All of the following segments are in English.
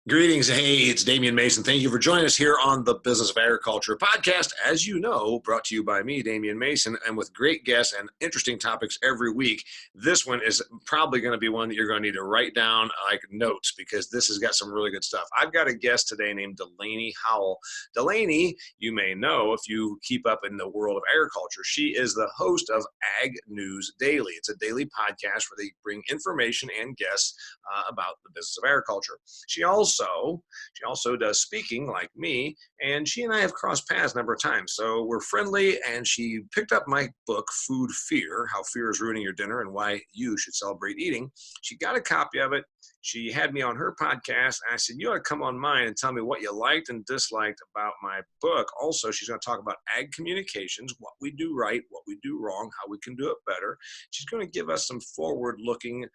Greetings. Hey, it's Damian Mason. Thank you for joining us here on the Business of Agriculture podcast. As you know, brought to you by me, Damian Mason, and with great guests and interesting topics every week. This one is probably going to be one that you're going to need to write down like notes because this has got some really good stuff. I've got a guest today named Delaney Howell. Delaney, you may know if you keep up in the world of agriculture. She is the host of Ag News Daily. It's a daily podcast where they bring information and guests about the business of agriculture. She also does speaking like me, and she and I have crossed paths a number of times. So we're friendly, and she picked up my book, Food Fear, How Fear is Ruining Your Dinner and Why You Should Celebrate Eating. She got a copy of it. She had me on her podcast, and I said, you ought to come on mine and tell me what you liked and disliked about my book. Also, she's going to talk about ag communications, what we do right, what we do wrong, how we can do it better. She's going to give us some forward-looking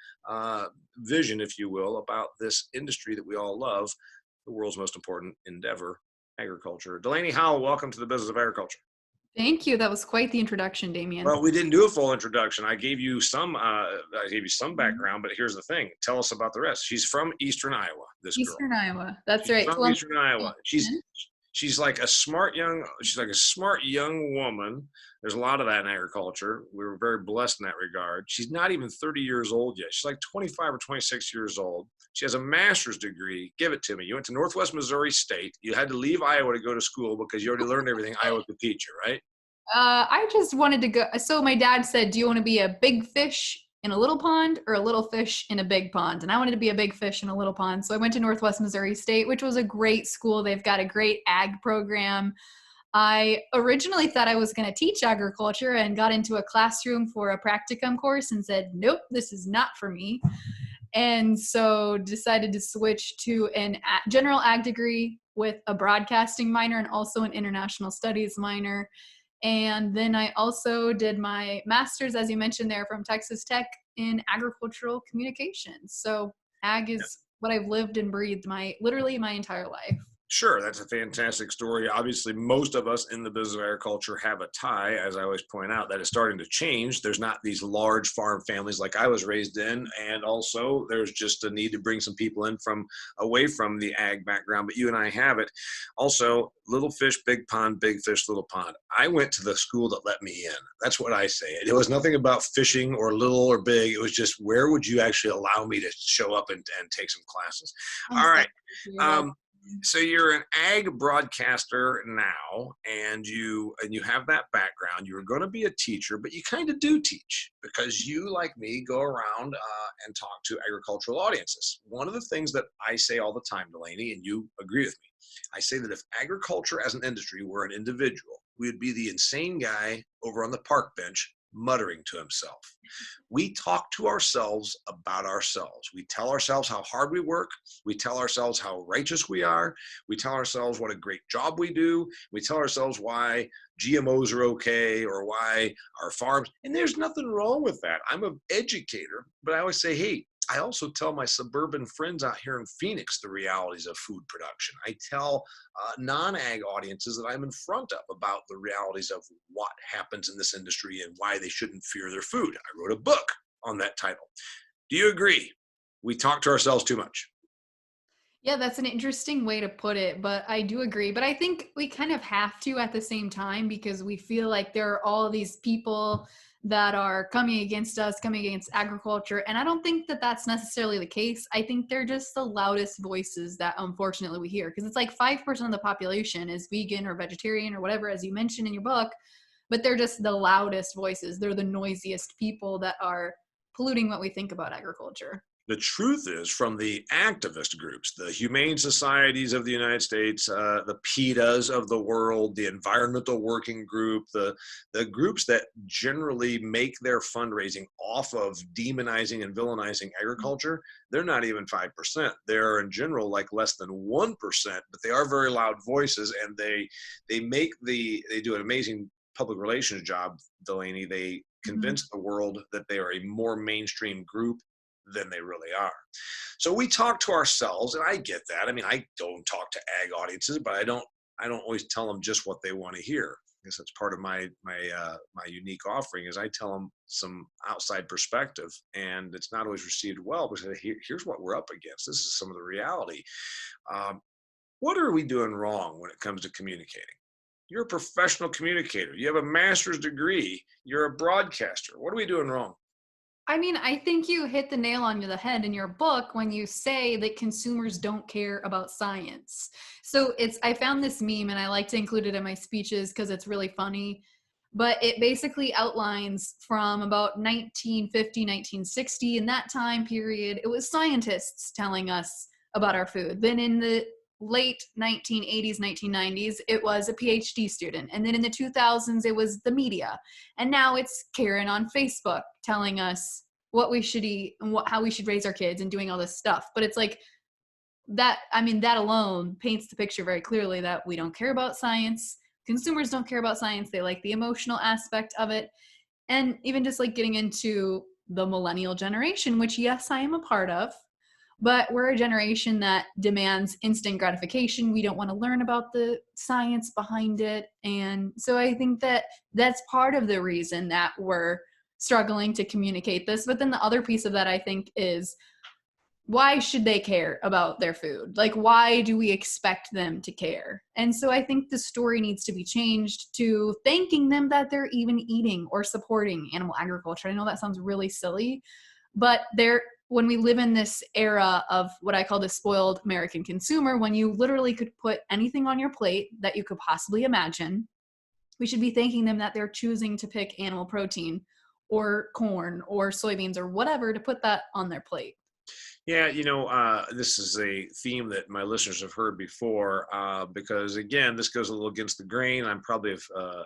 vision, if you will, about this industry that we all love, the world's most important endeavor, agriculture. Delaney Howell, welcome to the Business of Agriculture. Thank you. That was quite the introduction, Damian. Well, we didn't do a full introduction. I gave you some background, but here's the thing. Tell us about the rest. She's from Eastern Iowa, this girl. Eastern Iowa. That's She's right. from Eastern Iowa. She's like a smart young woman. There's a lot of that in agriculture. We were very blessed in that regard. She's not even 30 years old yet. She's like 25 or 26 years old. She has a master's degree. Give it to me. You went to Northwest Missouri State. You had to leave Iowa to go to school because you already learned everything Iowa could teach you, right? I just wanted to go. So my dad said, do you want to be a big fish in a little pond or a little fish in a big pond? And I wanted to be a big fish in a little pond. So I went to Northwest Missouri State, which was a great school. They've got a great ag program. I originally thought I was going to teach agriculture and got into a classroom for a practicum course and said, nope, this is not for me. And so decided to switch to a general ag degree with a broadcasting minor and also an international studies minor. And then I also did my master's, as you mentioned there, from Texas Tech in agricultural communications. So ag is what I've lived and breathed literally my entire life. Sure, that's a fantastic story. Obviously, most of us in the business of agriculture have a tie, as I always point out, that is starting to change. There's not these large farm families like I was raised in, and also there's just a need to bring some people in from away from the ag background, but you and I have it. Also, little fish, big pond, big fish, little pond. I went to the school that let me in. That's what I say. It was nothing about fishing or little or big. It was just, where would you actually allow me to show up and take some classes? All right. So you're an ag broadcaster now, and you have that background. You were going to be a teacher, but you kind of do teach because you, like me, go around and talk to agricultural audiences. One of the things that I say all the time, Delaney, and you agree with me, I say that if agriculture as an industry were an individual, we would be the insane guy over on the park bench muttering to himself. We talk to ourselves about ourselves. We tell ourselves how hard we work. We tell ourselves how righteous we are. We tell ourselves what a great job we do. We tell ourselves why GMOs are okay or why our farms, and there's nothing wrong with that. I'm an educator, but I always say, hey, I also tell my suburban friends out here in Phoenix the realities of food production. I tell non-ag audiences that I'm in front of about the realities of what happens in this industry and why they shouldn't fear their food. I wrote a book on that title. Do you agree? We talk to ourselves too much. Yeah, that's an interesting way to put it, but I do agree. But I think we kind of have to at the same time because we feel like there are all these people that are coming against us, coming against agriculture. And I don't think that that's necessarily the case. I think they're just the loudest voices that unfortunately we hear because it's like 5% of the population is vegan or vegetarian or whatever, as you mentioned in your book, but they're just the loudest voices. They're the noisiest people that are polluting what we think about agriculture. The truth is, from the activist groups, the humane societies of the United States, the PETAs of the world, the environmental working group, the groups that generally make their fundraising off of demonizing and villainizing agriculture, they're not even 5%. They're in general like less than 1%, but they are very loud voices, and they do an amazing public relations job, Delaney. They convince the world that they are a more mainstream group than they really are. So we talk to ourselves, and I get that. I mean, I don't talk to ag audiences, but I don't always tell them just what they want to hear. guess that's part of my unique offering is I tell them some outside perspective, and it's not always received well, but here's what we're up against. This is some of the reality. Um, what are we doing wrong when it comes to communicating? You're a professional communicator. You have a master's degree. You're a broadcaster. What are we doing wrong? I mean, I think you hit the nail on the head in your book when you say that consumers don't care about science. So I found this meme and I like to include it in my speeches because it's really funny. But it basically outlines from about 1950, 1960, in that time period, it was scientists telling us about our food. Then in the late 1980s, 1990s, it was a PhD student. And then in the 2000s, it was the media. And now it's Karen on Facebook telling us what we should eat and how we should raise our kids and doing all this stuff. But it's like that, I mean, that alone paints the picture very clearly that we don't care about science. Consumers don't care about science. They like the emotional aspect of it. And even just like getting into the millennial generation, which yes, I am a part of, but we're a generation that demands instant gratification. We don't want to learn about the science behind it. And so I think that that's part of the reason that we're struggling to communicate this. But then the other piece of that, I think, is why should they care about their food? Like, why do we expect them to care? And so I think the story needs to be changed to thanking them that they're even eating or supporting animal agriculture. I know that sounds really silly, but when we live in this era of what I call the spoiled American consumer, when you literally could put anything on your plate that you could possibly imagine, we should be thanking them that they're choosing to pick animal protein or corn or soybeans or whatever to put that on their plate. Yeah, this is a theme that my listeners have heard before because, again, this goes a little against the grain. I'm probably have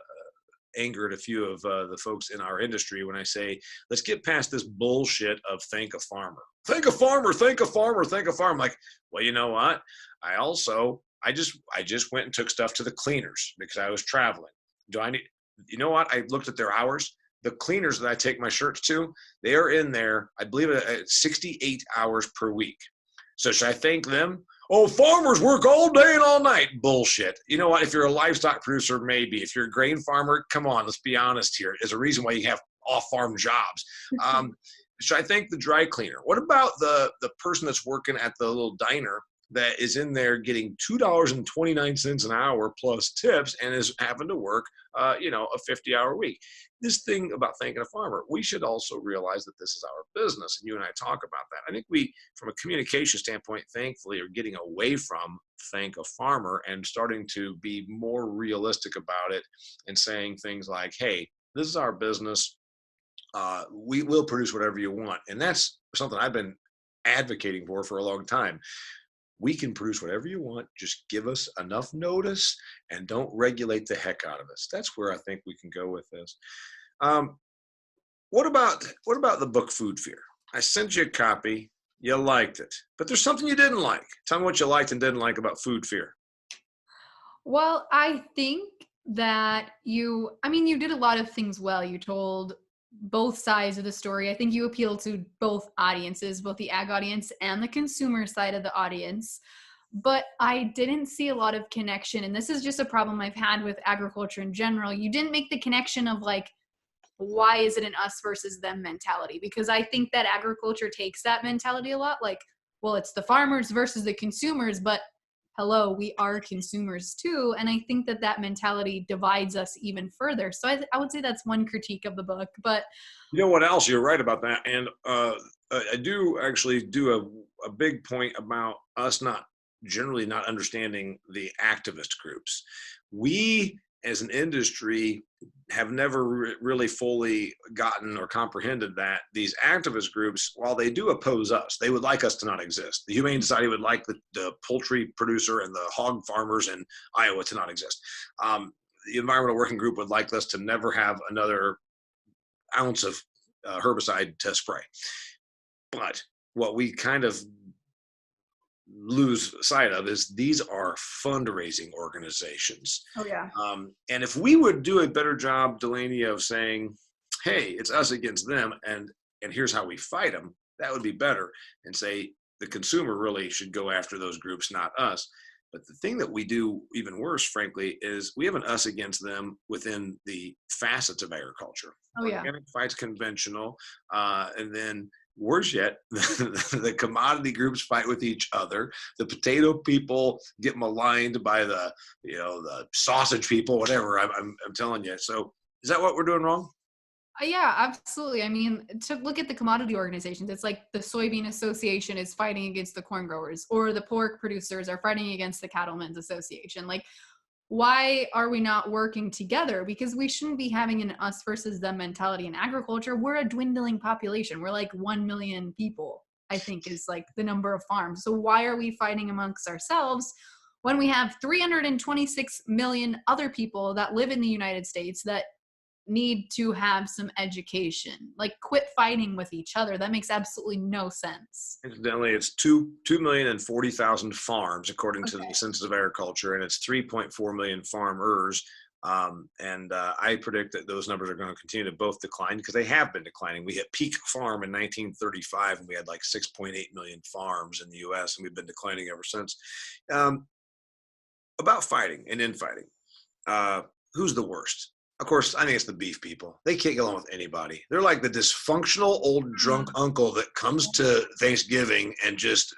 angered a few of the folks in our industry when I say, let's get past this bullshit of thank a farmer. Thank a farmer, thank a farmer, thank a farmer. Like, well, you know what? I just went and took stuff to the cleaners because I was traveling. You know what? I looked at their hours. The cleaners that I take my shirts to, they are in there, I believe, at 68 hours per week. So should I thank them? Oh, farmers work all day and all night. Bullshit. You know what? If you're a livestock producer, maybe. If you're a grain farmer, come on, let's be honest here. There's a reason why you have off-farm jobs. Should I thank the dry cleaner? What about the person that's working at the little diner that is in there getting $2.29 an hour plus tips and is having to work, a 50-hour week? This thing about thanking a farmer, we should also realize that this is our business, and you and I talk about that. I think we, from a communication standpoint, thankfully, are getting away from thank a farmer and starting to be more realistic about it and saying things like, hey, this is our business. We will produce whatever you want. And that's something I've been advocating for a long time. We can produce whatever you want. Just give us enough notice and don't regulate the heck out of us. That's where I think we can go with this. What about the book Food Fear? I sent you a copy. You liked it, but there's something you didn't like. Tell me what you liked and didn't like about Food Fear. Well, I think that you did a lot of things well. You told both sides of the story. I think you appeal to both audiences, both the ag audience and the consumer side of the audience. But I didn't see a lot of connection. And this is just a problem I've had with agriculture in general. You didn't make the connection of like, why is it an us versus them mentality? Because I think that agriculture takes that mentality a lot. Like, well, it's the farmers versus the consumers, but hello, we are consumers too. And I think that mentality divides us even further. So I would say that's one critique of the book. But you know what else? You're right about that. And I do actually do a big point about us generally not understanding the activist groups. We, as an industry, have never really fully gotten or comprehended that these activist groups, while they do oppose us, they would like us to not exist. The Humane Society would like the poultry producer and the hog farmers in Iowa to not exist. The Environmental Working Group would like us to never have another ounce of herbicide to spray. But what we kind of lose sight of is these are fundraising organizations. Oh yeah. And if we would do a better job, Delaney, of saying, hey, it's us against them, and here's how we fight them, that would be better. And say the consumer really should go after those groups, not us. But the thing that we do even worse, frankly, is we have an us against them within the facets of agriculture. Oh yeah. Organic fights conventional, and then worse yet, the commodity groups fight with each other. The potato people get maligned by the sausage people, whatever. I'm telling you. So is that what we're doing wrong? Yeah, absolutely. I mean, to look at the commodity organizations, it's like the soybean association is fighting against the corn growers, or the pork producers are fighting against the cattlemen's association. Like, why are we not working together? Because we shouldn't be having an us versus them mentality in agriculture. We're a dwindling population. We're like 1 million people, I think, is like the number of farms. So why are we fighting amongst ourselves when we have 326 million other people that live in the United States that need to have some education? Like, quit fighting with each other. That makes absolutely no sense. Incidentally, it's 2,040,000 farms, according to Okay. the Census of Agriculture, and it's 3.4 million farmers. I predict that those numbers are going to continue to both decline because they have been declining. We hit peak farm in 1935, and we had like 6.8 million farms in the U.S., and we've been declining ever since. About fighting and infighting, who's the worst? Of course, I think it's the beef people. They can't get along with anybody. They're like the dysfunctional old drunk uncle that comes to Thanksgiving and just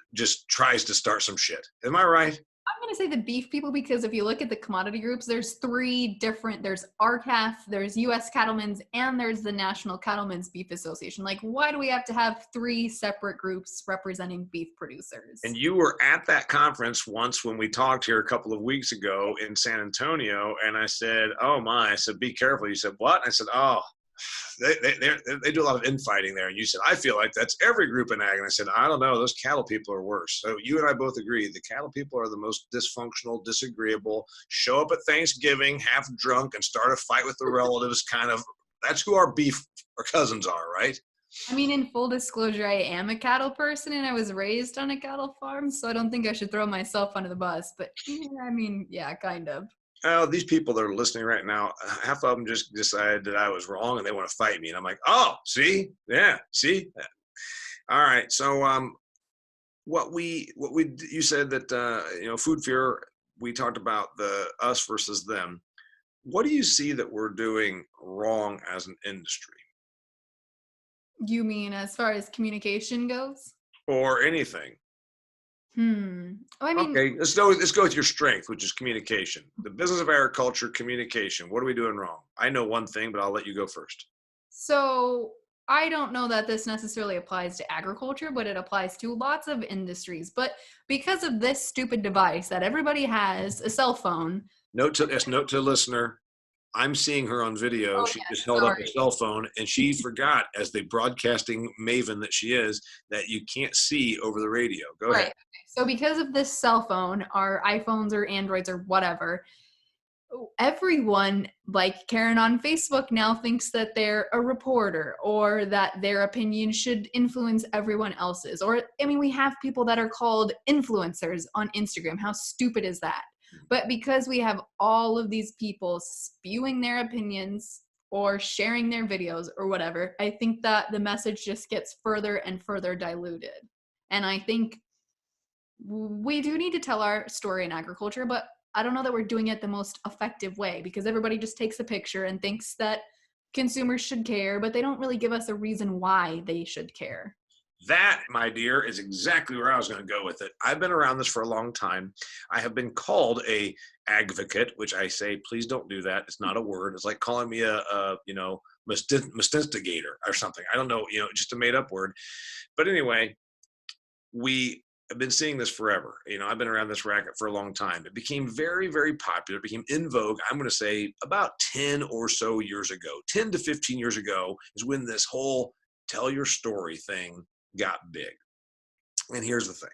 tries to start some shit. Am I right? I'm going to say the beef people, because if you look at the commodity groups, there's three different, there's RCAF, there's U.S. Cattlemen's, and there's the National Cattlemen's Beef Association. Like, why do we have to have three separate groups representing beef producers? And you were at that conference once when we talked here a couple of weeks ago in San Antonio, and I said, oh my, I said, be careful. You said, what? I said, oh, they do a lot of infighting there. And you said, I feel like that's every group in ag. And I said, I don't know. Those cattle people are worse. So you and I both agree. The cattle people are the most dysfunctional, disagreeable, show up at Thanksgiving, half drunk and start a fight with the relatives kind of. That's who our beef or cousins are, right? I mean, in full disclosure, I am a cattle person and I was raised on a cattle farm. So I don't think I should throw myself under the bus. But yeah, I mean, yeah, kind of. Oh, these people that are listening right now, half of them just decided that I was wrong and they want to fight me. And I'm like, oh, see? Yeah, see? All right. So you said that, food fear, we talked about the us versus them. What do you see that we're doing wrong as an industry? You mean as far as communication goes? Or anything? Oh, I mean, Okay, let's go with your strength, which is communication. The business of agriculture, communication. What are we doing wrong? I know one thing, but I'll let you go first. so I don't know that this necessarily applies to agriculture, but it applies to lots of industries. But because of this stupid device that everybody has, a cell phone. Note to listener, I'm seeing her on video. Oh, She yes, just held up sorry. a cell phone and she forgot, as the broadcasting maven that she is, that you can't see over the radio. Go ahead. Right. So because of this cell phone, our iPhones or Androids or whatever, everyone, like Karen on Facebook, now thinks that they're a reporter or that their opinion should influence everyone else's. Or, I mean, we have people that are called influencers on Instagram. How stupid is that? But because we have all of these people spewing their opinions or sharing their videos or whatever, I think that the message just gets further and further diluted. And I think we do need to tell our story in agriculture, but I don't know that we're doing it the most effective way, because everybody just takes a picture and thinks that consumers should care, but they don't really give us a reason why they should care. That, my dear, is exactly where I was going to go with it. I've been around this for a long time. I have been called a advocate, which I say, please don't do that. It's not a word. It's like calling me a mystigator or something. I don't know, just a made up word. But anyway, we have been seeing this forever. I've been around this racket for a long time. It became very, very popular. It became in vogue, I'm going to say about 10 or so years ago. 10 to 15 years ago is when this whole tell your story thing got big. And here's the thing.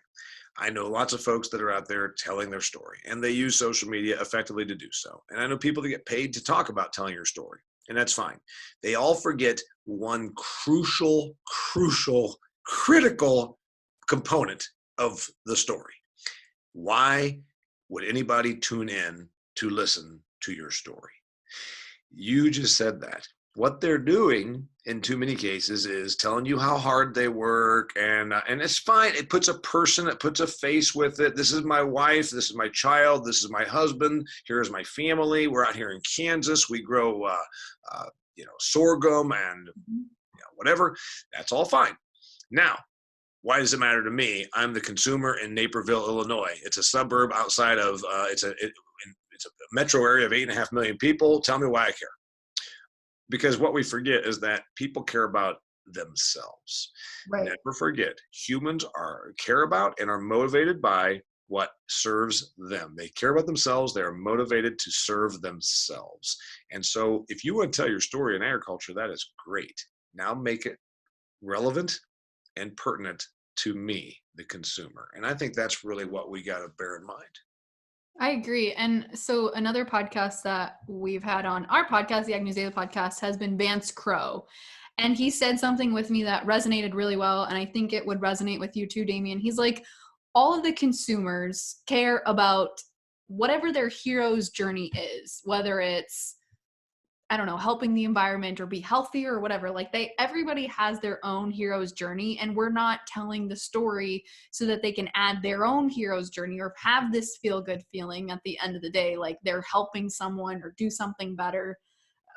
I know lots of folks that are out there telling their story, and they use social media effectively to do so. And I know people that get paid to talk about telling your story, and that's fine. They all forget one crucial, critical component of the story. Why would anybody tune in to listen to your story? You just said that. what they're doing in too many cases is telling you how hard they work, and it's fine. It puts a face with it. This is my wife. This is my child. This is my husband. Here's my family. We're out here in Kansas. We grow, sorghum and whatever. That's all fine. Now, why does it matter to me? I'm the consumer in Naperville, Illinois. It's a suburb outside of, it's a metro area of 8.5 million people. Tell me why I care. Because what we forget is that people care about themselves. Right. Never forget, humans care about and are motivated by what serves them. They care about themselves. They are motivated to serve themselves. And so if you want to tell your story in agriculture, that is great. Now make it relevant and pertinent to me, the consumer. And I think that's really what we got to bear in mind. I agree. And so another podcast that we've had on our podcast, the Ag News Daily podcast, has been Vance Crowe. And he said something with me that resonated really well. And I think it would resonate with you too, Damian. He's like, all of the consumers care about whatever their hero's journey is, whether it's, I don't know, helping the environment or be healthier or whatever. Like everybody has their own hero's journey, and we're not telling the story so that they can add their own hero's journey or have this feel good feeling at the end of the day, like they're helping someone or do something better.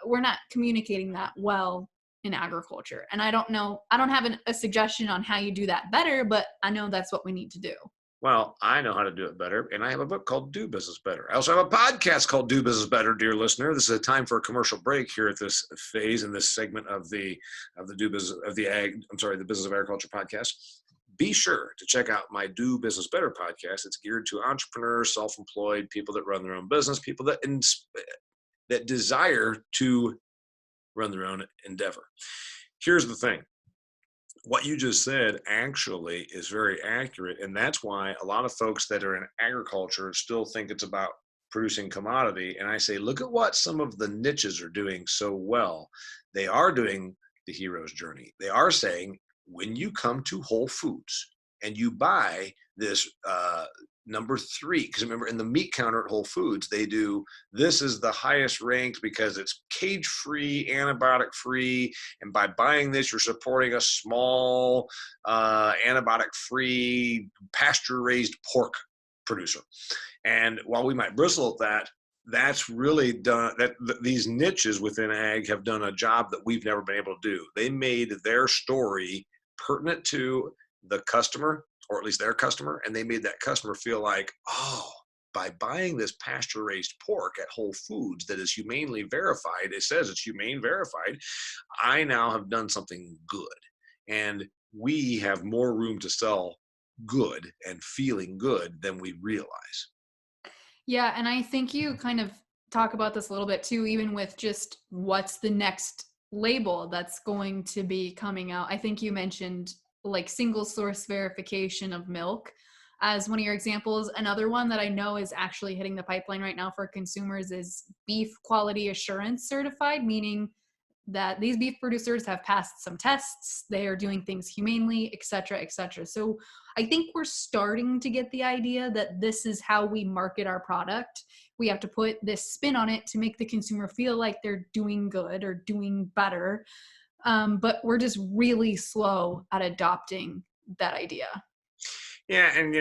We're not communicating that well in agriculture. And I don't have a suggestion on how you do that better, but I know that's what we need to do. Well, I know how to do it better, and I have a book called Do Business Better. I also have a podcast called Do Business Better, dear listener. This is a time for a commercial break here at this phase in this segment of the Business of Agriculture podcast. Be sure to check out my Do Business Better podcast. It's geared to entrepreneurs, self-employed, people that run their own business, people that desire to run their own endeavor. Here's the thing. What you just said actually is very accurate, and that's why a lot of folks that are in agriculture still think it's about producing commodity. And I say, look at what some of the niches are doing so well. They are doing the hero's journey. They are saying, when you come to Whole Foods and you buy this number 3, because remember, in the meat counter at Whole Foods, they do, this is the highest ranked because it's cage-free, antibiotic-free, and by buying this, you're supporting a small antibiotic-free, pasture-raised pork producer. And while we might bristle at that, that's really done, these niches within ag have done a job that we've never been able to do. They made their story pertinent to the customer, or at least their customer, and they made that customer feel like, oh, by buying this pasture-raised pork at Whole Foods that is humanely verified, it says it's humane verified, I now have done something good. And we have more room to sell good and feeling good than we realize. Yeah, and I think you kind of talk about this a little bit too, even with just what's the next label that's going to be coming out. I think you mentioned like single source verification of milk as one of your examples. Another one that I know is actually hitting the pipeline right now for consumers is beef quality assurance certified, meaning that these beef producers have passed some tests, they are doing things humanely, et cetera, et cetera. So I think we're starting to get the idea that this is how we market our product. We have to put this spin on it to make the consumer feel like they're doing good or doing better. But we're just really slow at adopting that idea. Yeah, and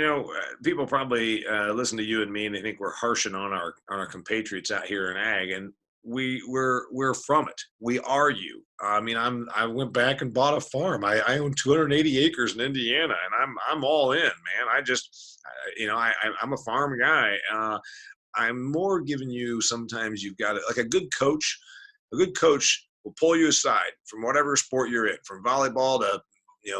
people probably listen to you and me, and they think we're harshing on our compatriots out here in ag, and we're from it. We are you. I mean, I went back and bought a farm. I own 280 acres in Indiana, and I'm all in, man. I'm a farm guy. I'm more giving you, sometimes you've got it like a good coach. A good coach will pull you aside from whatever sport you're in, from volleyball to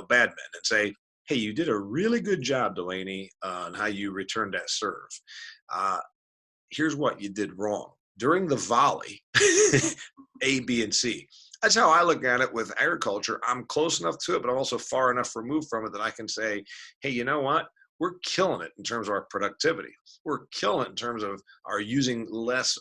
badminton, and say, hey, you did a really good job, Delaney, on how you returned that serve. Here's what you did wrong. During the volley, A, B, and C. That's how I look at it with agriculture. I'm close enough to it, but I'm also far enough removed from it that I can say, hey, you know what? We're killing it in terms of our productivity. We're killing it in terms of our using less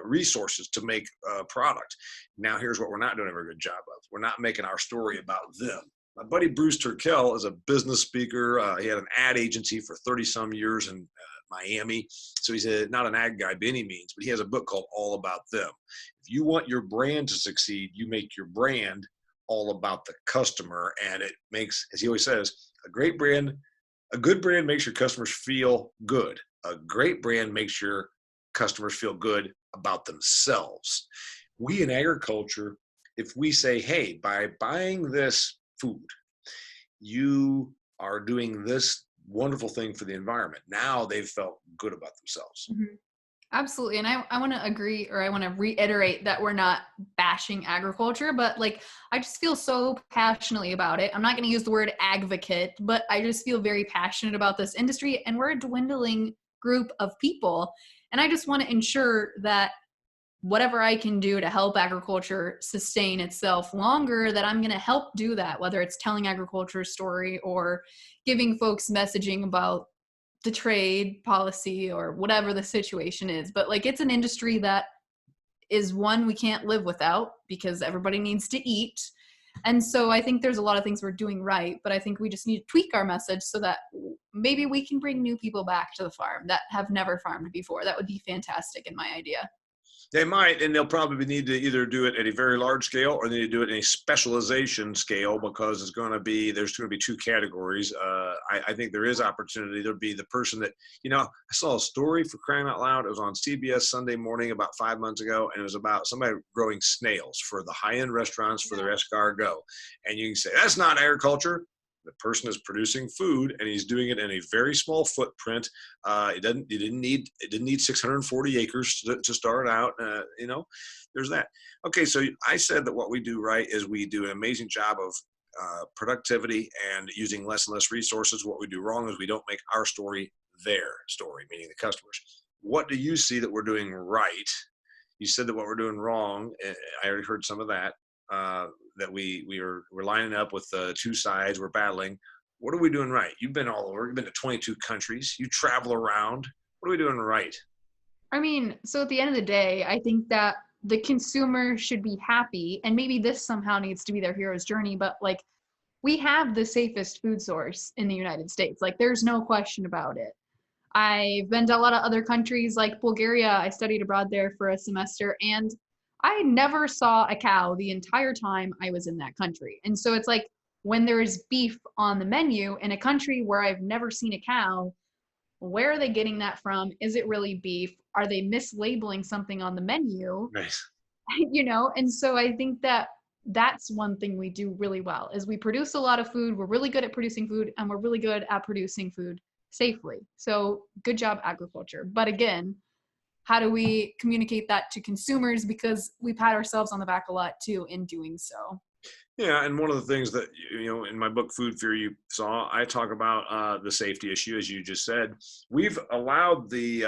resources to make a product. Now, here's what we're not doing a very good job of. We're not making our story about them. My buddy Bruce Turkel is a business speaker. He had an ad agency for 30 some years in Miami. So he's not an ag guy by any means, but he has a book called All About Them. If you want your brand to succeed, you make your brand all about the customer. And it makes, as he always says, a good brand makes your customers feel good. A great brand makes your customers feel good about themselves. We in agriculture, if we say, hey, by buying this food, you are doing this wonderful thing for the environment. Now they've felt good about themselves. Mm-hmm. Absolutely. And I want to agree, or I want to reiterate that we're not bashing agriculture, but like, I just feel so passionately about it. I'm not going to use the word advocate, but I just feel very passionate about this industry, and we're a dwindling group of people. And I just want to ensure that whatever I can do to help agriculture sustain itself longer, that I'm going to help do that, whether it's telling agriculture's story or giving folks messaging about the trade policy or whatever the situation is. But like, it's an industry that is one we can't live without because everybody needs to eat. And so I think there's a lot of things we're doing right, but I think we just need to tweak our message so that maybe we can bring new people back to the farm that have never farmed before. That would be fantastic in my idea. They might, and they'll probably need to either do it at a very large scale or they need to do it in a specialization scale, because there's going to be two categories. I think there is opportunity. There'll be the person that, I saw a story, for crying out loud. It was on CBS Sunday morning about 5 months ago, and it was about somebody growing snails for the high-end restaurants for their escargot. And you can say, that's not agriculture. The person is producing food, and he's doing it in a very small footprint. It didn't need 640 acres to start out. There's that. Okay, so I said that what we do right is we do an amazing job of productivity and using less and less resources. What we do wrong is we don't make our story their story, meaning the customers. What do you see that we're doing right? You said that what we're doing wrong. I already heard some of that. That we're lining up with two sides. We're battling. What are we doing right? You've been all over. You've been to 22 countries. You travel around. What are we doing right? I mean, so at the end of the day, I think that the consumer should be happy, and maybe this somehow needs to be their hero's journey, but like, we have the safest food source in the United States. Like, there's no question about it. I've been to a lot of other countries like Bulgaria. I studied abroad there for a semester, and I never saw a cow the entire time I was in that country. And so it's like, when there is beef on the menu in a country where I've never seen a cow, where are they getting that from? Is it really beef? Are they mislabeling something on the menu? Nice. And so I think that that's one thing we do really well, is we produce a lot of food. We're really good at producing food, and we're really good at producing food safely. So good job, agriculture. But again, how do we communicate that to consumers? Because we pat ourselves on the back a lot too in doing so. Yeah, and one of the things that, in my book, Food Fear, you saw, I talk about the safety issue, as you just said. We've allowed the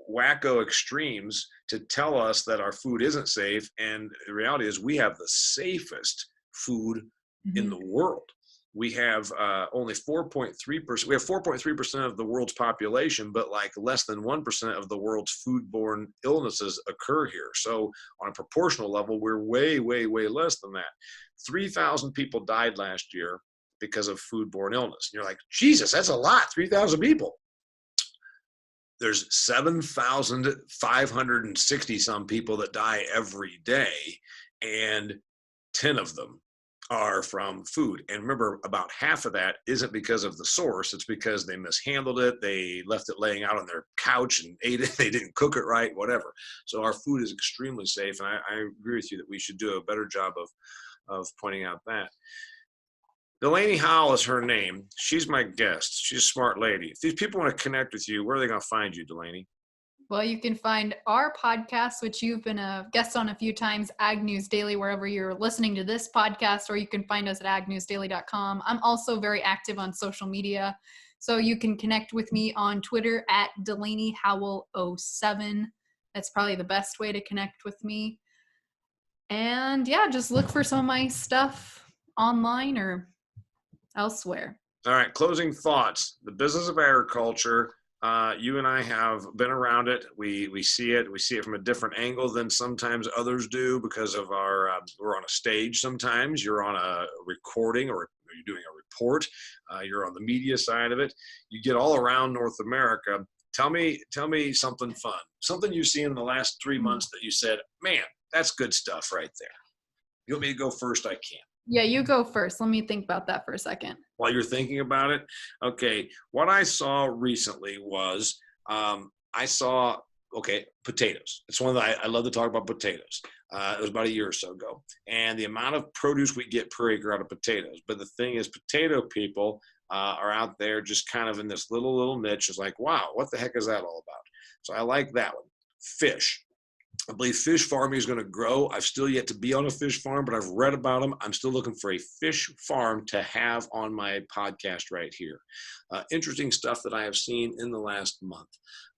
wacko extremes to tell us that our food isn't safe, and the reality is we have the safest food in the world. We have only 4.3%. We have 4.3% of the world's population, but like less than 1% of the world's foodborne illnesses occur here. So on a proportional level, we're way, way, way less than that. 3,000 people died last year because of foodborne illness. And you're like, Jesus, that's a lot, 3,000 people. There's 7,560 some people that die every day, and 10 of them are from food. And remember, about half of that isn't because of the source. It's because they mishandled it. They left it laying out on their couch and ate it. They didn't cook it right, whatever. So our food is extremely safe. And I agree with you that we should do a better job of pointing out that. Delaney Howell is her name. She's my guest. She's a smart lady. If these people want to connect with you, where are they going to find you, Delaney? Well, you can find our podcast, which you've been a guest on a few times, Ag News Daily, wherever you're listening to this podcast, or you can find us at agnewsdaily.com. I'm also very active on social media, so you can connect with me on Twitter at Delaney Howell 07. That's probably the best way to connect with me. And yeah, just look for some of my stuff online or elsewhere. All right, closing thoughts. The business of agriculture. You and I have been around it. We see it. We see it from a different angle than sometimes others do because of our, we're on a stage sometimes. You're on a recording, or you're doing a report. You're on the media side of it. You get all around North America Tell me something fun, something you've seen in the last 3 months that you said, man, that's good stuff right there. You want me to go first? I can. Yeah, you go first. Let me think about that for a second. While you're thinking about it, okay, what I saw recently was potatoes. It's one that I love to talk about potatoes. It was about a year or so ago, and the amount of produce we get per acre out of potatoes. But the thing is, potato people are out there just kind of in this little niche. It's like, wow, what the heck is that all about? So I like that one. Fish. I believe fish farming is going to grow. I've still yet to be on a fish farm, but I've read about them. I'm still looking for a fish farm to have on my podcast right here. Interesting stuff that I have seen in the last month.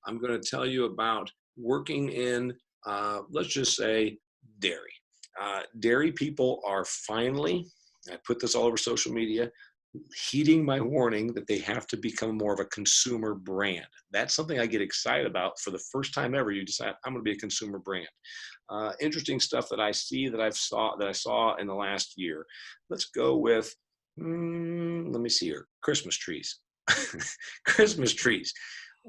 I'm going to tell you about working in, let's just say, dairy. Dairy people are finally, I put this all over social media, heeding my warning that they have to become more of a consumer brand. That's something I get excited about. For the first time ever, you decide I'm going to be a consumer brand. Interesting stuff that I see that I saw in the last year. Let's go with, let me see here, Christmas trees. Christmas trees.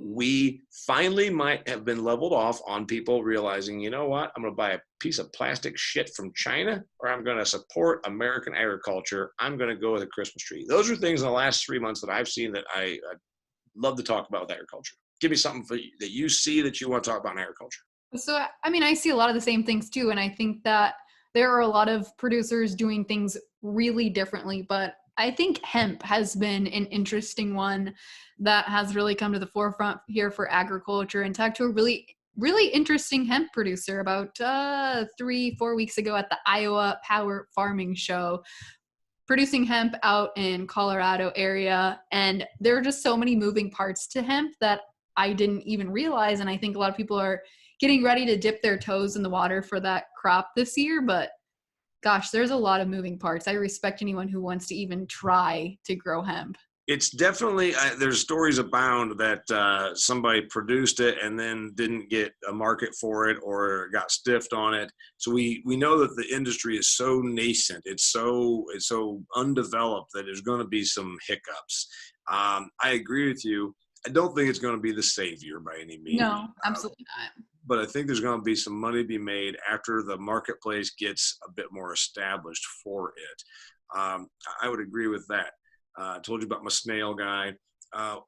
We finally might have been leveled off on people realizing, you know what, I'm going to buy a piece of plastic shit from China, or I'm going to support American agriculture. I'm going to go with a Christmas tree. Those are things in the last 3 months that I've seen that I love to talk about with agriculture. Give me something that you see that you want to talk about in agriculture. So, I mean, I see a lot of the same things too. And I think that there are a lot of producers doing things really differently, but I think hemp has been an interesting one that has really come to the forefront here for agriculture, and talked to a really interesting hemp producer about 3-4 weeks ago at the Iowa Power Farming Show, producing hemp out in Colorado area. And there are just so many moving parts to hemp that I didn't even realize. And I think a lot of people are getting ready to dip their toes in the water for that crop this year, but gosh, there's a lot of moving parts. I respect anyone who wants to even try to grow hemp. It's definitely, there's stories abound that somebody produced it and then didn't get a market for it or got stiffed on it. So we know that the industry is so nascent. It's so undeveloped that there's going to be some hiccups. I agree with you. I don't think it's going to be the savior by any means. No, absolutely not. But I think there's going to be some money to be made after the marketplace gets a bit more established for it. I would agree with that. I told you about my snail guy.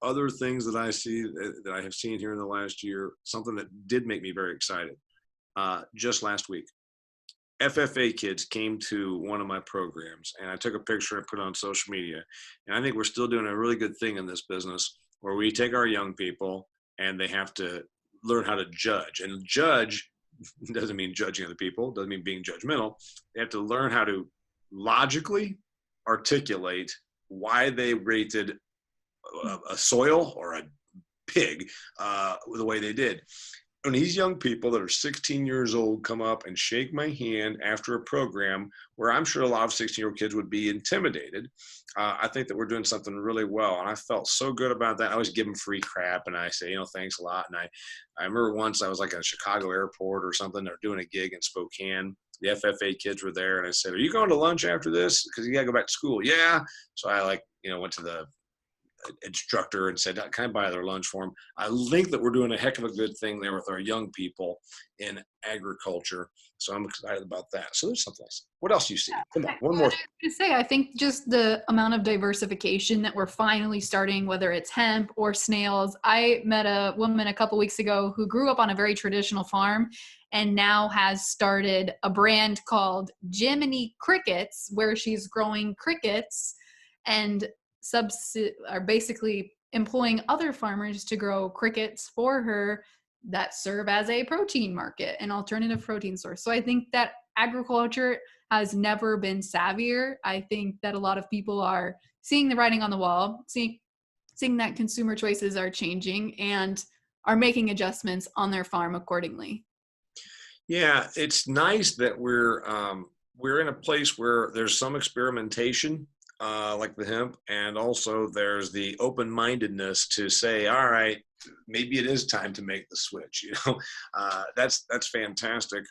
Other things that I see that I have seen here in the last year, something that did make me very excited. Just last week, FFA kids came to one of my programs, and I took a picture and put it on social media. And I think we're still doing a really good thing in this business where we take our young people and they have to learn how to judge. And judge doesn't mean judging other people, doesn't mean being judgmental. They have to learn how to logically articulate why they rated a soil or a pig the way they did. When these young people that are 16 years old come up and shake my hand after a program where I'm sure a lot of 16-year-old kids would be intimidated, I think that we're doing something really well. And I felt so good about that. I always give them free crap and I say, thanks a lot. And I remember once I was like at a Chicago airport or something, they're doing a gig in Spokane. The FFA kids were there and I said, are you going to lunch after this? Because you got to go back to school. Yeah. So I went to the instructor and said, can I buy their lunch for them? I think that we're doing a heck of a good thing there with our young people in agriculture. So I'm excited about that. So there's something else. What else do you see? Come on, one more. I think just the amount of diversification that we're finally starting, whether it's hemp or snails. I met a woman a couple weeks ago who grew up on a very traditional farm and now has started a brand called Jiminy Crickets, where she's growing crickets and are basically employing other farmers to grow crickets for her that serve as a protein market, an alternative protein source. So I think that agriculture has never been savvier. I think that a lot of people are seeing the writing on the wall, seeing that consumer choices are changing and are making adjustments on their farm accordingly. Yeah, it's nice that we're in a place where there's some experimentation, like the hemp, and also there's the open-mindedness to say, all right, maybe it is time to make the switch. That's fantastic.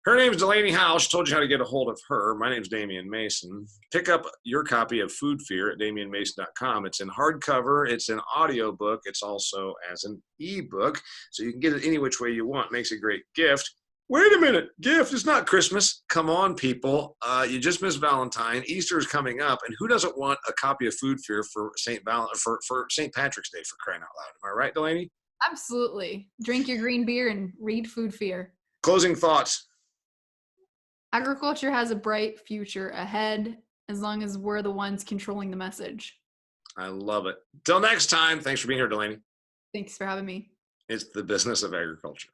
Her name's Delaney Howell. She told you how to get a hold of her. My name's Damian Mason. Pick up your copy of Food Fear at DamianMason.com. It's in hardcover. It's an audiobook. It's also as an ebook. So you can get it any which way you want. Makes a great gift. Wait a minute. Gift. It's not Christmas. Come on, people. You just missed Valentine. Easter is coming up. And who doesn't want a copy of Food Fear for St. Patrick's Day, for crying out loud? Am I right, Delaney? Absolutely. Drink your green beer and read Food Fear. Closing thoughts. Agriculture has a bright future ahead as long as we're the ones controlling the message. I love it. Till next time. Thanks for being here, Delaney. Thanks for having me. It's the business of agriculture.